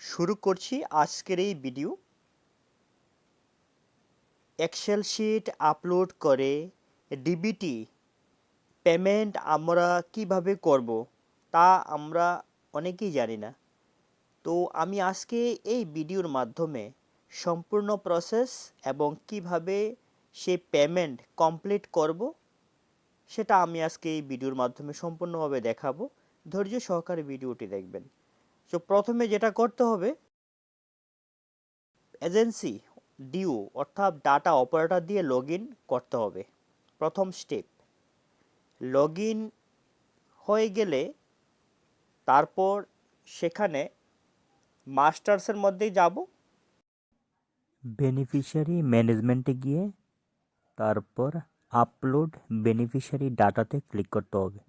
শুরু করছি আজকের এই ভিডিও। এক্সেল শিট আপলোড করে ডিবিটি পেমেন্ট আমরা কিভাবে করব তা আমরা অনেকেই জানি না। তো আমি আজকে এই ভিডিওর মাধ্যমে সম্পূর্ণ প্রসেস এবং কিভাবে সে পেমেন্ট কমপ্লিট করব সেটা আমি আজকে এই ভিডিওর মাধ্যমে সম্পূর্ণভাবে দেখাবো। ধৈর্য সহকারে ভিডিওটি দেখবেন। তো প্রথমে যেটা করতে হবে, এজেন্সি ডিউ অর্থাৎ ডাটা অপারেটর দিয়ে লগ ইন করতে হবে। প্রথম স্টেপ, লগ ইন হয়ে গেলে তারপর সেখানে মাস্টার্সের মধ্যেই যাব। বেনিফিশিয়ারি ম্যানেজমেন্টে গিয়ে তারপর আপলোড বেনিফিশিয়ারি ডাটাতে ক্লিক করতে হবে।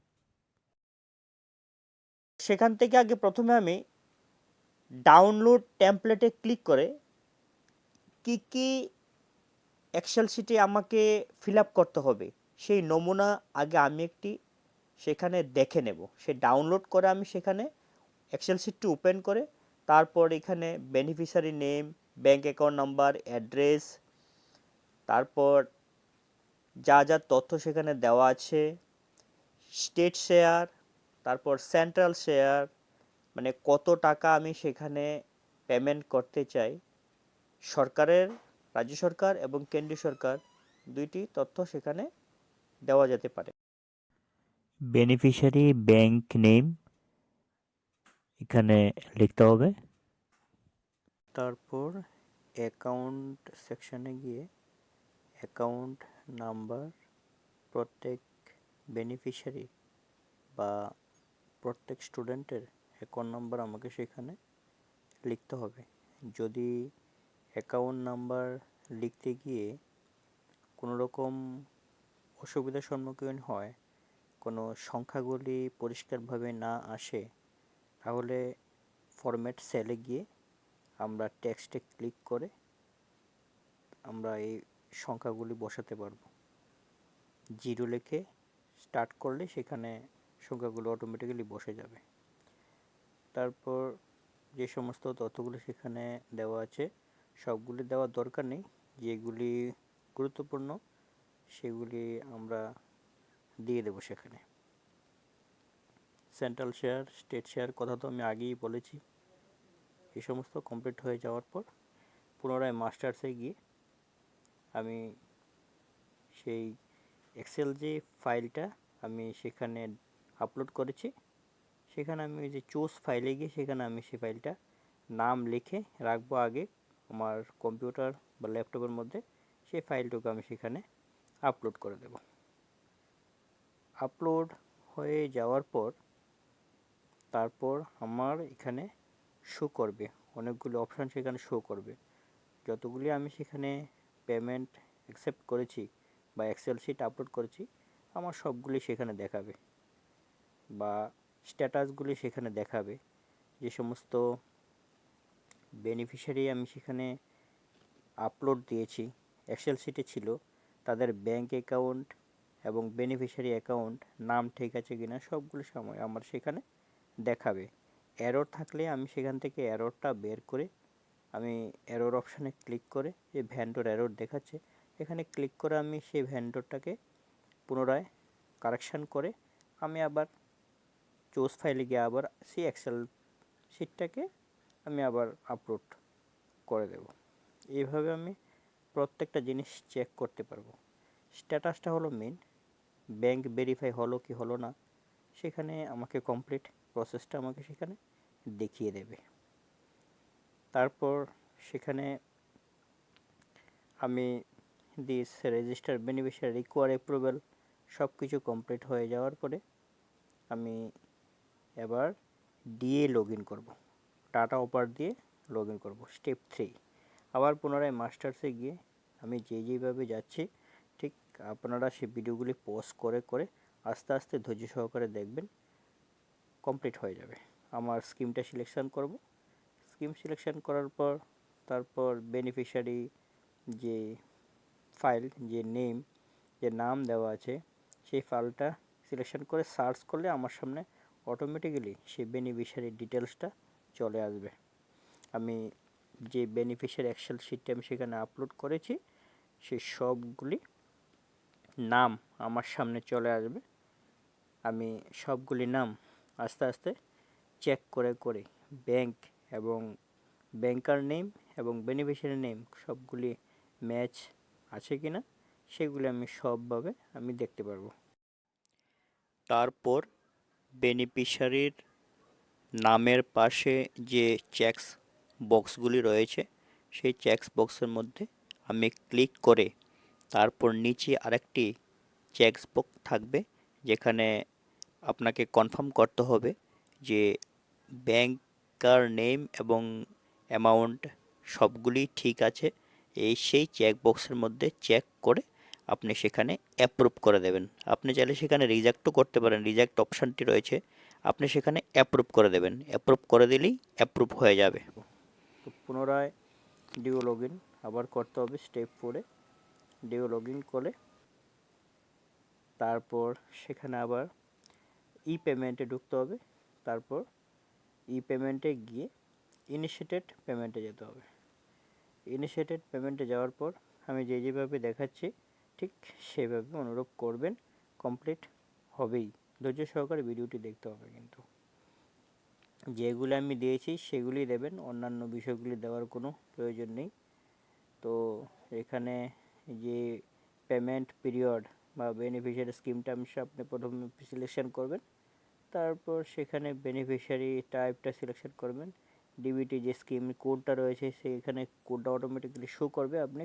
সেখান থেকে আগে প্রথমে আমি ডাউনলোড টেমপ্লেটে ক্লিক করে কি কি এক্সেল শিটে আমাকে ফিল আপ করতে হবে সেই নমুনা আগে আমি একটি সেখানে দেখে নেব। সে ডাউনলোড করে আমি সেখানে এক্সেল শিটটি ওপেন করে তারপর এখানে beneficiary name, bank account number, address, তারপর যা যা তথ্য সেখানে দেওয়া আছে, স্টেট শেয়ার, তারপর সেন্ট্রাল শেয়ার, মানে কত টাকা আমি সেখানে পেমেন্ট করতে চাই, সরকারের, রাজ্য সরকার এবং কেন্দ্রীয় সরকার দুইটি তথ্য সেখানে দেওয়া যেতে পারে। বেনিফিশিয়ারি ব্যাংক নেম এখানে লিখতে হবে। তারপর অ্যাকাউন্ট সেকশনে গিয়ে অ্যাকাউন্ট নাম্বার প্রত্যেক বেনিফিশিয়ারি বা প্রত্যেক স্টুডেন্টের অ্যাকাউন্ট নাম্বার আমাকে সেখানে লিখতে হবে। যদি অ্যাকাউন্ট নাম্বার লিখতে গিয়ে কোনো রকম অসুবিধার সম্মুখীন হয়, কোনো সংখ্যাগুলি পরিষ্কারভাবে না আসে, তাহলে ফরম্যাট সেলে গিয়ে আমরা টেক্সটে ক্লিক করে আমরা এই সংখ্যাগুলি বসাতে পারবো। জিরো লিখে স্টার্ট করলে সেখানে সংখ্যাগুলো অটোমেটিক্যালি বসে যাবে। তারপর যে সমস্ত তথ্যগুলো সেখানে দেওয়া আছে সবগুলি দেওয়ার দরকার নেই, যেগুলি গুরুত্বপূর্ণ সেগুলি আমরা দিয়ে দেবো সেখানে। সেন্ট্রাল শেয়ার, স্টেট শেয়ার কথা তো আমি আগেই বলেছি। এই সমস্ত কমপ্লিট হয়ে যাওয়ার পর পুনরায় মাস্টার্সে গিয়ে আমি সেই এক্সেল যে ফাইলটা আমি সেখানে আপলোড করেছি সেখানে আমি ওই যে চুজ ফাইলে গিয়ে সেখানে আমি সেই ফাইলটা নাম লিখে রাখবো আগে আমার কম্পিউটার বা ল্যাপটপের মধ্যে। সেই ফাইলটুকু আমি সেখানে আপলোড করে দেব। আপলোড হয়ে যাওয়ার পর তারপর আমার এখানে শো করবে, অনেকগুলো অপশান সেখানে শো করবে। যতগুলি আমি সেখানে পেমেন্ট অ্যাকসেপ্ট করেছি বা এক্সেল শিট আপলোড করেছি আমার সবগুলি সেখানে দেখাবে বা স্ট্যাটাসগুলি সেখানে দেখাবে। যে সমস্ত বেনিফিশিয়ারি আমি সেখানে আপলোড দিয়েছি এক্সেল শিটে ছিল তাদের ব্যাঙ্ক অ্যাকাউন্ট এবং বেনিফিশিয়ারি অ্যাকাউন্ট নাম ঠিক আছে কিনা সবগুলো সময় আমার সেখানে দেখাবে। এরর থাকলে আমি সেখান থেকে এররটা বের করে আমি এরর অপশানে ক্লিক করে যে ভ্যান্ডর এরর দেখাচ্ছে এখানে ক্লিক করে আমি সেই ভ্যান্ডরটাকে পুনরায় কারেকশান করে আমি আবার চুজ ফাইলে গিয়ে আবার সেই এক্সেল শিটটাকে আমি আবার আপলোড করে দেব। এইভাবে আমি প্রত্যেকটা জিনিস চেক করতে পারবো। স্ট্যাটাসটা হলো মেন, ব্যাংক ভেরিফাই হলো কি হলো না সেখানে আমাকে কমপ্লিট প্রসেসটা আমাকে সেখানে দেখিয়ে দেবে। তারপর সেখানে আমি this register beneficiary require approval সব কিছু কমপ্লিট হয়ে যাওয়ার পরে আমি এবার ডিএ লগ ইন করবো, ডাটা অপারেটর দিয়ে লগ ইন করবো। স্টেপ 3, আবার পুনরায় মাস্টার্সে গিয়ে আমি যেভাবে যাচ্ছি ঠিক আপনারা সেই ভিডিওগুলি পজ করে করে আস্তে আস্তে ধৈর্য সহকারে দেখবেন, কমপ্লিট হয়ে যাবে। আমার স্কিমটা সিলেকশান করব। স্কিম সিলেকশান করার পর তারপর বেনিফিশিয়ারি যে ফাইল, যে নেম, যে নাম দেওয়া আছে সেই ফাইলটা সিলেকশান করে সার্চ করলে আমার সামনে অটোমেটিক্যালি সেই বেনিফিশিয়ারি ডিটেলসটা চলে আসবে। আমি যে বেনিফিশিয়ারি এক্সেল শিটটি আমি সেখানে আপলোড করেছি সেই সবগুলি নাম আমার সামনে চলে আসবে। আমি সবগুলি নাম আস্তে আস্তে চেক করে করে ব্যাংক এবং ব্যাংকার নেম এবং বেনিফিশিয়ারি নেম সবগুলি ম্যাচ আছে কিনা সেগুলি আমি সবভাবে আমি দেখতে পারবো। তারপর বেনিফিশিয়ারির নামের পাশে যে চেকস বক্সগুলি রয়েছে সেই চেকস বক্সের মধ্যে আমি ক্লিক করে তারপর নিচে আরেকটি চেকস বক্স থাকবে যেখানে আপনাকে কনফার্ম করতে হবে যে ব্যাংকার নেম এবং অ্যামাউন্ট সবগুলি ঠিক আছে। সেই চেক বক্সের মধ্যে চেক করে আপনি সেখানে অ্যাপ্রুভ করে দেবেন। আপনি চাইলে সেখানে রিজেক্টও করতে পারেন, রিজেক্ট অপশানটি রয়েছে, আপনি সেখানে অ্যাপ্রুভ করে দেবেন। অ্যাপ্রুভ করে দিলেই অ্যাপ্রুভ হয়ে যাবে। তো পুনরায় ডিও লগ ইন আবার করতে হবে স্টেপ 4-এ। ডিও লগ ইন করে তারপর সেখানে আবার ই পেমেন্টে ঢুকতে হবে। তারপর ই পেমেন্টে গিয়ে ইনিশিয়েটেড পেমেন্টে যেতে হবে। ইনিশিয়েটেড পেমেন্টে যাওয়ার পর আমি যেভাবে দেখাচ্ছি ঠিক সেভাবে অনুরূপ করবেন, কমপ্লিট হবেই। ধৈর্য সহকারে ভিডিওটি দেখতে হবে, কিন্তু যেগুলো আমি দিয়েছি সেগুলি দেবেন, অন্যান্য বিষয়গুলি দেওয়ার কোনো প্রয়োজন নেই। তো এখানে যে পেমেন্ট পিরিয়ড বা বেনিফিশিয়ারি স্কিম টার্মস আপনি প্রথমে সিলেকশন করবেন, তারপর সেখানে বেনিফিশিয়ারি টাইপটা সিলেকশন করবেন। ডিবিটি যে স্কিম কোডটা রয়েছে সেইখানে কোডটা অটোমেটিক্যালি শো করবে, আপনি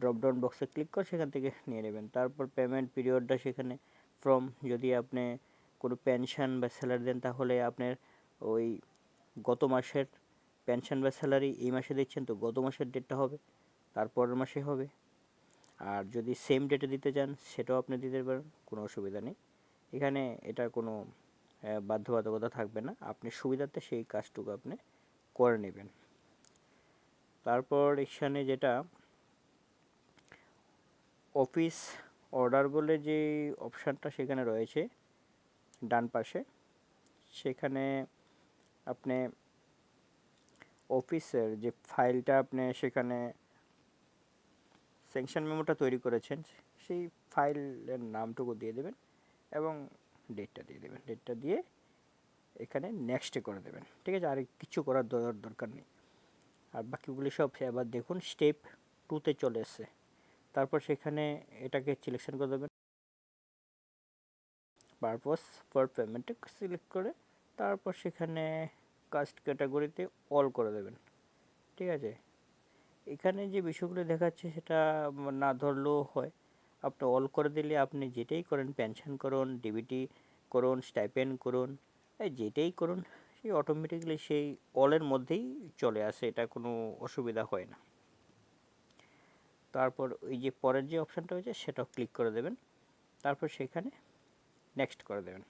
ড্রপ ডাউন বক্সে ক্লিক করে সেখান থেকে নিয়ে নেবেন। তারপর পেমেন্ট পিরিয়ডটা সেখানে ফ্রম, যদি আপনি কোনো পেনশন বা স্যালারি দেন তাহলে আপনার ওই গত মাসের পেনশন বা স্যালারি এই মাসে দিচ্ছেন তো গত মাসের ডেটটা হবে, তারপরের মাসে হবে। আর যদি সেম ডেটে দিতে চান সেটাও আপনি দিতে পারেন, কোনো অসুবিধা নেই। এখানে এটার কোনো বাধ্যবাধকতা থাকবে না, আপনি সুবিধার্থে সেই কাজটুকু আপনি করে নেবেন। তারপর এখানে যেটা অফিস অর্ডার বলে যে অপশানটা সেখানে রয়েছে ডান পাশে, সেখানে আপনি অফিসের যে ফাইলটা আপনি সেখানে স্যাংশন মেমোটা তৈরি করেছেন সেই ফাইলের নামটুকু দিয়ে দেবেন এবং ডেটটা দিয়ে দেবেন। ডেটটা দিয়ে এখানে নেক্সটে করে দেবেন, ঠিক আছে? আর কিছু করার দরকার নেই। আর বাকিগুলি সব এবার দেখুন স্টেপ 2-তে চলে এসছে। তারপর সেখানে এটাকে সিলেকশন করে দেবেন, পারপস ফর পেমেন্টে সিলেক্ট করে তারপর সেখানে কাস্ট ক্যাটাগরিতে অল করে দেবেন, ঠিক আছে? এখানে যে বিষয়গুলো দেখাচ্ছে সেটা না ধরলেও হয়, আপনি অল করে দিলে আপনি যেটাই করেন, পেনশন করুন, ডিবিটি করুন, স্টাইপেন্ড করুন, যেটাই করুন সেই অটোমেটিক্যালি সেই অলের মধ্যেই চলে আসে, এটা কোনো অসুবিধা হয় না। তারপর ওই যে পরের যে অপশানটা হয়েছে সেটাও ক্লিক করে দেবেন, তারপর সেখানে নেক্সট করে দেবেন।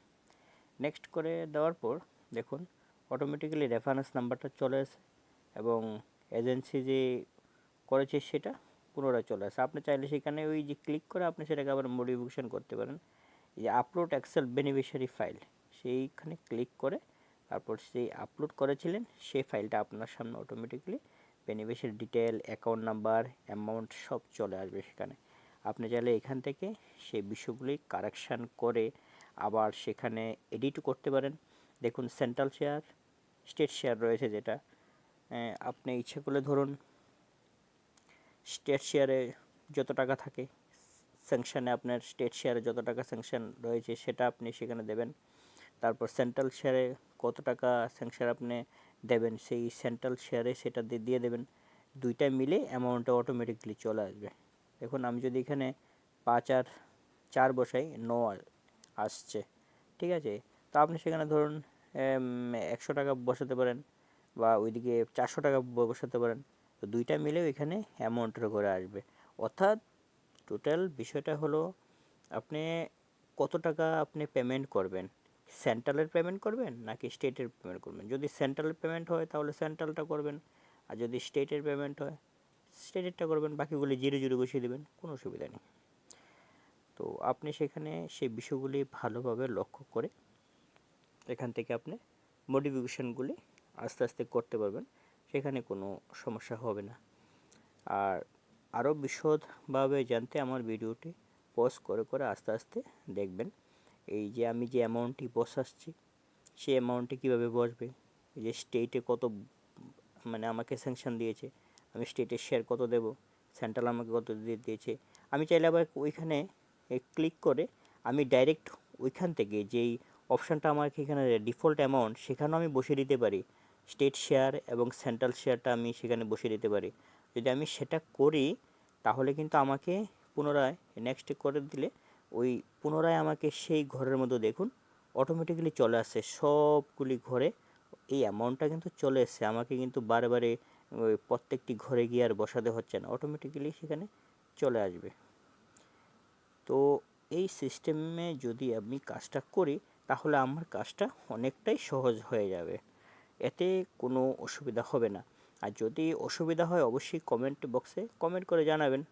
নেক্সট করে দেওয়ার পর দেখুন অটোমেটিক্যালি রেফারেন্স নাম্বারটা চলে আসে এবং এজেন্সি যে করেছে সেটা পুনরায় চলে আসে। আপনি চাইলে সেখানে ওই যে ক্লিক করে আপনি সেটাকে আবার মডিফিকেশন করতে পারেন। যে আপলোড এক্সেল বেনিফিশিয়ারি ফাইল সেইখানে ক্লিক করে তারপর সেই আপলোড করেছিলেন সেই ফাইলটা আপনার সামনে automatically beneficiary detail, account number, amount সব চলে আসবে সেখানে। আপনি চাইলে এখান থেকে সেই বিষয়গুলি কারেকশান করে আবার সেখানে এডিটও করতে পারেন। দেখুন সেন্ট্রাল শেয়ার, স্টেট শেয়ার রয়েছে, যেটা আপনি ইচ্ছে করলে ধরুন স্টেট শেয়ারে যত টাকা থাকে স্যাংশনে, আপনার স্টেট শেয়ারে যত টাকা স্যাংশন রয়েছে সেটা আপনি সেখানে দেবেন। তারপর সেন্ট্রাল শেয়ারে কত টাকা স্যাংশন আপনি দেবেন সেই সেন্ট্রাল শেয়ারে সেটা দিয়ে দেবেন। দুইটা মিলে অ্যামাউন্টটা অটোমেটিকলি চলে আসবে। দেখুন আমি যদি এখানে 5 আর 4 বসাই 9 আসছে, ঠিক আছে? তো আপনি সেখানে ধরুন 100 টাকা বসাতে পারেন বা ওইদিকে 400 টাকা বসাতে পারেন। তো দুইটা মিলেও এখানে অ্যামাউন্টের করে আসবে। অর্থাৎ টোটাল বিষয়টা হলো আপনি কত টাকা আপনি পেমেন্ট করবেন, সেন্ট্রালের পেমেন্ট করবেন নাকি স্টেটের পেমেন্ট করবেন। যদি সেন্ট্রালের পেমেন্ট হয় তাহলে সেন্ট্রালটা করবেন, আর যদি স্টেটের পেমেন্ট হয় স্টেটেরটা করবেন, বাকিগুলি জিরো জিরো বসিয়ে দেবেন, কোনো অসুবিধা নেই। তো আপনি সেখানে সেই বিষয়গুলি ভালোভাবে লক্ষ্য করে এখান থেকে আপনি মডিফিকেশানগুলি আস্তে আস্তে করতে পারবেন। সেখানে কোনো সমস্যা হবে না। আর আরও বিশদভাবে জানতে আমার ভিডিওটি পজ করে করে আস্তে আস্তে দেখবেন। এই যে আমি যে অ্যামাউন্টটি বসাচ্ছি সেই অ্যামাউন্টটি কীভাবে বসবে, এই যে স্টেটে কত মানে আমাকে স্যাংশন দিয়েছে, আমি স্টেটের শেয়ার কত দেব, সেন্ট্রাল আমাকে কত দিয়েছে। আমি চাইলে আবার ওইখানে ক্লিক করে আমি ডাইরেক্ট ওইখান থেকে যেই অপশানটা আমাকে এখানে ডিফল্ট অ্যামাউন্ট সেখানেও আমি বসিয়ে দিতে পারি, স্টেট শেয়ার এবং সেন্ট্রাল শেয়ারটা আমি সেখানে বসিয়ে দিতে পারি। যদি আমি সেটা করি তাহলে কিন্তু আমাকে পুনরায় নেক্সট করে দিলে ওই পুনরায় আমাকে সেই ঘরের মধ্যে দেখুন অটোমেটিক্যালি চলে আসছে সবগুলি ঘরে এই অ্যামাউন্টটা কিন্তু চলে এসছে। আমাকে কিন্তু বারে বারে ওই প্রত্যেকটি ঘরে গিয়ে আর বসাতে হচ্ছে না, অটোমেটিক্যালি সেখানে চলে আসবে। তো এই সিস্টেমে যদি আমি কাজটা করি তাহলে আমার কাজটা অনেকটাই সহজ হয়ে যাবে, এতে কোনো অসুবিধা হবে না। আর যদি অসুবিধা হয় অবশ্যই কমেন্ট বক্সে কমেন্ট করে জানাবেন।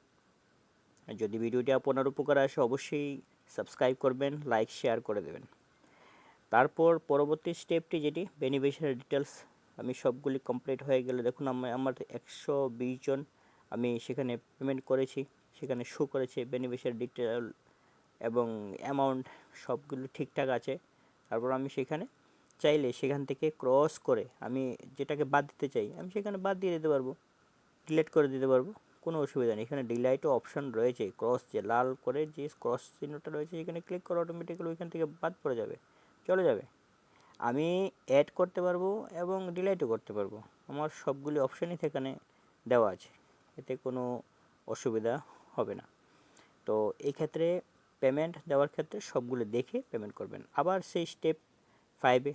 আর যদি ভিডিওটি আপনার উপকারে আসে অবশ্যই সাবস্ক্রাইব করবেন, লাইক শেয়ার করে দেবেন। তারপর পরবর্তী স্টেপটি যেটি বেনিফিশিয়ারি ডিটেলস, আমি সবগুলি কমপ্লিট হয়ে গেলে দেখুন আমার 120 জন আমি সেখানে পেমেন্ট করেছি, সেখানে শো করেছে বেনিফিশিয়ারি ডিটেল এবং অ্যামাউন্ট সবগুলো ঠিকঠাক আছে। তারপর আমি সেখানে চাইলে সেখান থেকে ক্রস করে আমি যেটাকে বাদ দিতে চাই আমি সেখানে বাদ দিয়ে দিতে পারবো, ডিলিট করে দিতে পারবো, কোনো অসুবিধা নেই। এখানে ডিলাইটও অপশান রয়েছে, ক্রস যে লাল করে যে ক্রস চিহ্নটা রয়েছে সেখানে ক্লিক করে অটোমেটিক্যালি ওইখান থেকে বাদ পড়ে যাবে, চলে যাবে। আমি অ্যাড করতে পারবো এবং ডিলাইটও করতে পারবো, আমার সবগুলি অপশানই সেখানে দেওয়া আছে, এতে কোনো অসুবিধা হবে না। তো এই ক্ষেত্রে পেমেন্ট দেওয়ার ক্ষেত্রে সবগুলো দেখে পেমেন্ট করবেন। আবার সেই স্টেপ 5-এ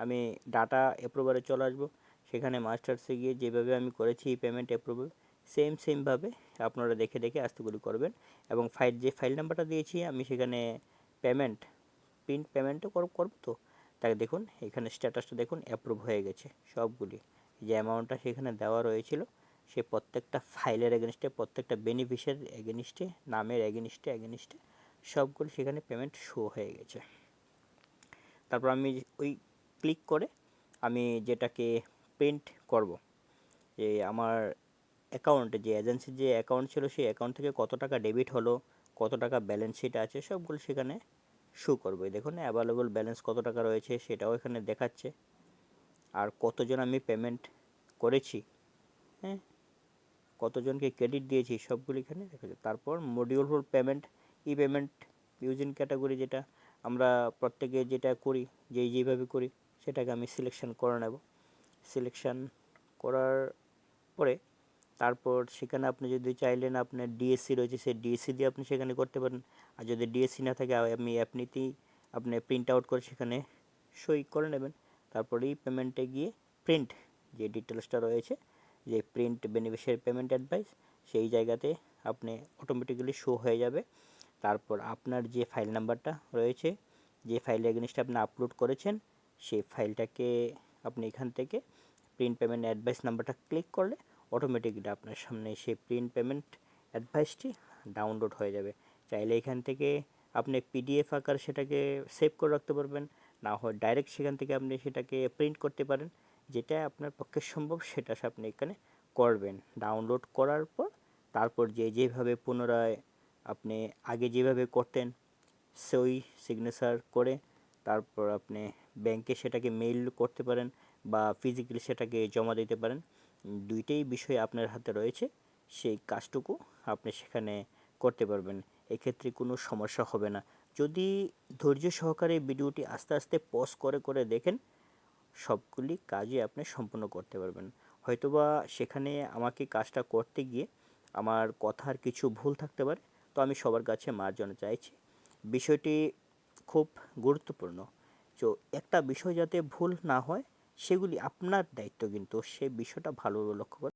আমি ডাটা অ্যাপ্রুভারে চলে আসবো, সেখানে মাস্টার্সে গিয়ে যেভাবে আমি করেছি পেমেন্ট অ্যাপ্রুভাল সেমভাবে আপনারা দেখে দেখে আস্তেগুলি করবেন। এবং যে ফাইল নাম্বারটা দিয়েছি আমি সেখানে প্রিন্ট পেমেন্টও করবো, তো তাকে দেখুন এখানে স্ট্যাটাসটা দেখুন অ্যাপ্রুভ হয়ে গেছে সবগুলি, যে অ্যামাউন্টটা সেখানে দেওয়া রয়েছিল সে প্রত্যেকটা ফাইলের এগেনস্টে, প্রত্যেকটা বেনিফিশিয়ারির এগেনস্টে, নামের এগেনস্টে সবগুলো সেখানে পেমেন্ট শো হয়ে গেছে। তারপর আমি ওই ক্লিক করে আমি যেটাকে প্রিন্ট করব, যে আমার অ্যাকাউন্টে যে এজেন্সির যে অ্যাকাউন্ট ছিল সেই অ্যাকাউন্ট থেকে কত টাকা ডেবিট হলো, কত টাকা ব্যালেন্স শিট আছে সবগুলো সেখানে শো করবে। দেখুন অ্যাভেলেবল ব্যালেন্স কত টাকা রয়েছে সেটাও এখানে দেখাচ্ছে, আর কতজন আমি পেমেন্ট করেছি, হ্যাঁ কতজনকে ক্রেডিট দিয়েছি সবগুলো এখানে দেখা যায়। তারপর module for payment, E payment using category, যেটা আমরা প্রত্যেকে যেটা করি যেভাবে করি সেটাকে আমি সিলেকশন করে নেব। সিলেকশন করার পরে তারপর সেখানে আপনি যদি চাইলেন আপনার ডিএসসি রয়েছে সেই ডিএসসি দিয়ে আপনি সেখানে করতে পারেন, আর যদি ডিএসসি না থাকে আপনি এমনিতেই আপনি প্রিন্ট আউট করে সেখানে সই করে নেবেন। তারপরে এই পেমেন্টে গিয়ে প্রিন্ট যে ডিটেলসটা রয়েছে, যে প্রিন্ট বেনিফিশিয়ারি পেমেন্ট অ্যাডভাইস, সেই জায়গাতে আপনি অটোমেটিক্যালি শো হয়ে যাবে। তারপর আপনার যে ফাইল নাম্বারটা রয়েছে, যে ফাইল এগেনস্টে আপনি আপলোড করেছেন সেই ফাইলটাকে আপনি এখান থেকে প্রিন্ট পেমেন্ট অ্যাডভাইস নাম্বারটা ক্লিক করলে অটোমেটিক্যালি আপনার সামনে সেই প্রিন্ট পেমেন্ট অ্যাডভাইসটি ডাউনলোড হয়ে যাবে। চাইলে এখান থেকে আপনি পিডিএফ আকার সেটাকে সেভ করে রাখতে পারবেন, না হয় ডাইরেক্ট সেখান থেকে আপনি সেটাকে প্রিন্ট করতে পারেন, যেটা আপনার পক্ষে সম্ভব সেটা আপনি এখানে করবেন। ডাউনলোড করার পর তারপর যেভাবে পুনরায় আপনি আগে যেভাবে করতেন সই সিগনেচার করে তারপর আপনি ব্যাংকে সেটাকে মেইল করতে পারেন বা ফিজিক্যালি সেটাকে জমা দিতে পারেন, দুইটাই বিষয় আপনার হাতে রয়েছে, সেই কাজটুকু আপনি সেখানে করতে পারবেন, এক্ষেত্রে কোনো সমস্যা হবে না। যদি ধৈর্য সহকারে ভিডিওটি আস্তে আস্তে পজ করে করে দেখেন সবগুলি কাজই আপনি সম্পূর্ণ করতে পারবেন। হয়তোবা সেখানে আমাকে কাজটা করতে গিয়ে আমার কথার কিছু ভুল থাকতে পারে, তো আমি সবার কাছে মার্জনা চাইছি। বিষয়টি খুব গুরুত্বপূর্ণ, তো একটা বিষয় যাতে ভুল না হয় সেগুলি আপনার দায়িত্ব, কিন্তু সেই বিষয়টা ভালোভাবে লক্ষ্য করে